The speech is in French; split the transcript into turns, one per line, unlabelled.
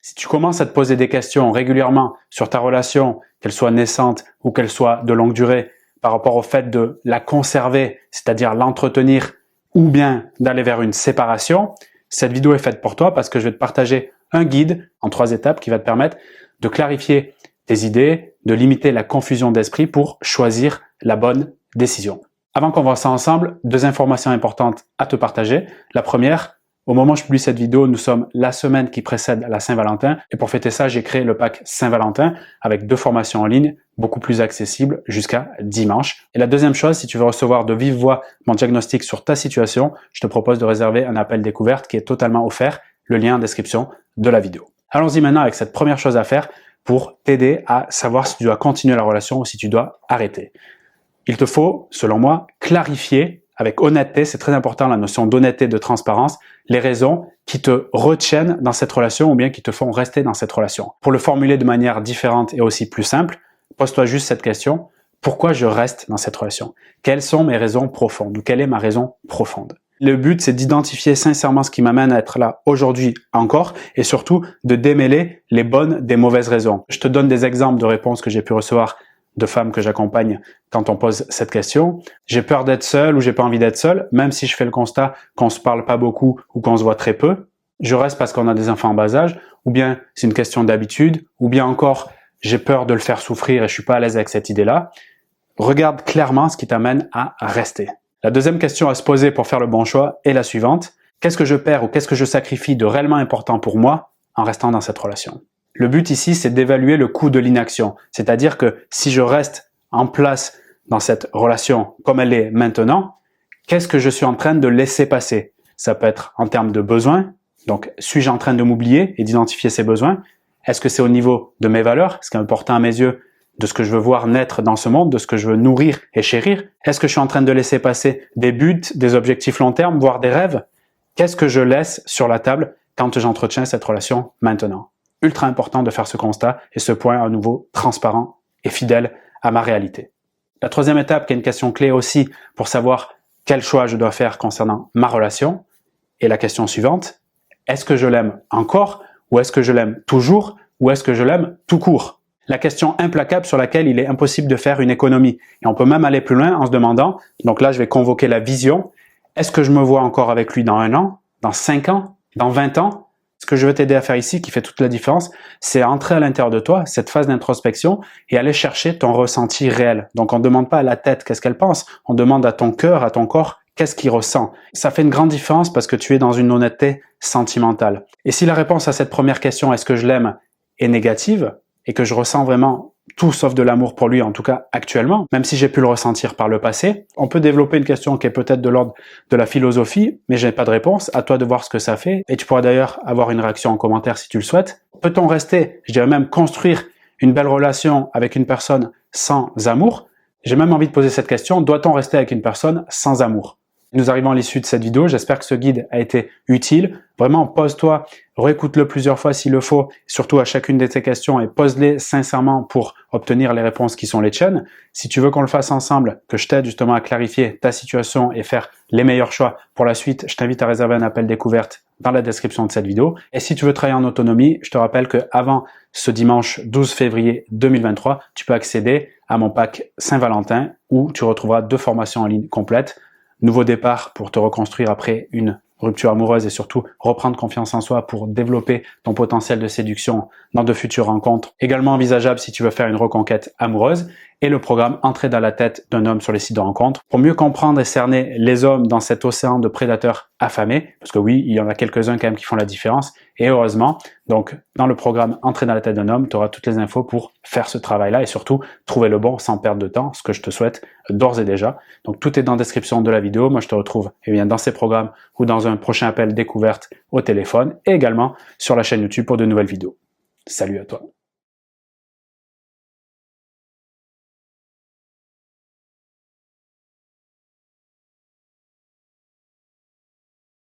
Si tu commences à te poser des questions régulièrement sur ta relation, qu'elle soit naissante ou qu'elle soit de longue durée, par rapport au fait de la conserver, c'est-à-dire l'entretenir, ou bien d'aller vers une séparation, cette vidéo est faite pour toi parce que je vais te partager un guide en 3 étapes qui va te permettre de clarifier tes idées, de limiter la confusion d'esprit pour choisir la bonne décision. Avant qu'on voit ça ensemble, 2 informations importantes à te partager. La première, au moment où je publie cette vidéo, nous sommes la semaine qui précède la Saint-Valentin et pour fêter ça, j'ai créé le pack Saint-Valentin avec 2 formations en ligne beaucoup plus accessibles jusqu'à dimanche. Et la deuxième chose, si tu veux recevoir de vive voix mon diagnostic sur ta situation, je te propose de réserver un appel découverte qui est totalement offert, le lien en description de la vidéo. Allons-y maintenant avec cette première chose à faire pour t'aider à savoir si tu dois continuer la relation ou si tu dois arrêter. Il te faut, selon moi, clarifier avec honnêteté, c'est très important la notion d'honnêteté, de transparence, les raisons qui te retiennent dans cette relation ou bien qui te font rester dans cette relation. Pour le formuler de manière différente et aussi plus simple, pose-toi juste cette question, pourquoi je reste dans cette relation? Quelles sont mes raisons profondes ou quelle est ma raison profonde? Le but, c'est d'identifier sincèrement ce qui m'amène à être là aujourd'hui encore et surtout de démêler les bonnes des mauvaises raisons. Je te donne des exemples de réponses que j'ai pu recevoir de femmes que j'accompagne quand on pose cette question. J'ai peur d'être seul ou j'ai pas envie d'être seul, même si je fais le constat qu'on se parle pas beaucoup ou qu'on se voit très peu. Je reste parce qu'on a des enfants en bas âge, ou bien c'est une question d'habitude, ou bien encore j'ai peur de le faire souffrir et je suis pas à l'aise avec cette idée-là. Regarde clairement ce qui t'amène à rester. La deuxième question à se poser pour faire le bon choix est la suivante. Qu'est-ce que je perds ou qu'est-ce que je sacrifie de réellement important pour moi en restant dans cette relation? Le but ici, c'est d'évaluer le coût de l'inaction. C'est-à-dire que si je reste en place dans cette relation comme elle est maintenant, qu'est-ce que je suis en train de laisser passer? Ça peut être en termes de besoins. Donc, suis-je en train de m'oublier et d'identifier ces besoins? Est-ce que c'est au niveau de mes valeurs, ce qui est important à mes yeux, de ce que je veux voir naître dans ce monde, de ce que je veux nourrir et chérir? Est-ce que je suis en train de laisser passer des buts, des objectifs long terme, voire des rêves? Qu'est-ce que je laisse sur la table quand j'entretiens cette relation maintenant? Ultra important de faire ce constat et ce point à nouveau transparent et fidèle à ma réalité. La troisième étape, qui est une question clé aussi pour savoir quel choix je dois faire concernant ma relation, est la question suivante. Est-ce que je l'aime encore ou est-ce que je l'aime toujours ou est-ce que je l'aime tout court? La question implacable sur laquelle il est impossible de faire une économie. Et on peut même aller plus loin en se demandant, donc là je vais convoquer la vision, est-ce que je me vois encore avec lui dans 1 an, dans 5 ans, dans 20 ans? Ce que je veux t'aider à faire ici, qui fait toute la différence, c'est entrer à l'intérieur de toi, cette phase d'introspection, et aller chercher ton ressenti réel. Donc on ne demande pas à la tête qu'est-ce qu'elle pense, on demande à ton cœur, à ton corps, qu'est-ce qu'il ressent. Ça fait une grande différence parce que tu es dans une honnêteté sentimentale. Et si la réponse à cette première question, est-ce que je l'aime, est négative, et que je ressens vraiment tout sauf de l'amour pour lui, en tout cas actuellement, même si j'ai pu le ressentir par le passé, on peut développer une question qui est peut-être de l'ordre de la philosophie, mais je n'ai pas de réponse, à toi de voir ce que ça fait, et tu pourras d'ailleurs avoir une réaction en commentaire si tu le souhaites. Peut-on rester, je dirais même construire une belle relation avec une personne sans amour? J'ai même envie de poser cette question, doit-on rester avec une personne sans amour? Nous arrivons à l'issue de cette vidéo, j'espère que ce guide a été utile. Vraiment, pose-toi, réécoute-le plusieurs fois s'il le faut, surtout à chacune de tes questions et pose-les sincèrement pour obtenir les réponses qui sont les tiennes. Si tu veux qu'on le fasse ensemble, que je t'aide justement à clarifier ta situation et faire les meilleurs choix pour la suite, je t'invite à réserver un appel découverte dans la description de cette vidéo. Et si tu veux travailler en autonomie, je te rappelle qu'avant ce dimanche 12 février 2023, tu peux accéder à mon pack Saint-Valentin où tu retrouveras 2 formations en ligne complètes. Nouveau départ pour te reconstruire après une rupture amoureuse et surtout reprendre confiance en soi pour développer ton potentiel de séduction dans de futures rencontres. Également envisageable si tu veux faire une reconquête amoureuse. Et le programme Entrer dans la tête d'un homme sur les sites de rencontres pour mieux comprendre et cerner les hommes dans cet océan de prédateurs affamés. Parce que oui, il y en a quelques-uns quand même qui font la différence. Et heureusement, donc dans le programme Entrer dans la tête d'un homme, tu auras toutes les infos pour faire ce travail-là et surtout trouver le bon sans perdre de temps, ce que je te souhaite d'ores et déjà. Donc tout est dans la description de la vidéo. Moi, je te retrouve dans ces programmes ou dans un prochain appel découverte au téléphone et également sur la chaîne YouTube pour de nouvelles vidéos. Salut à toi!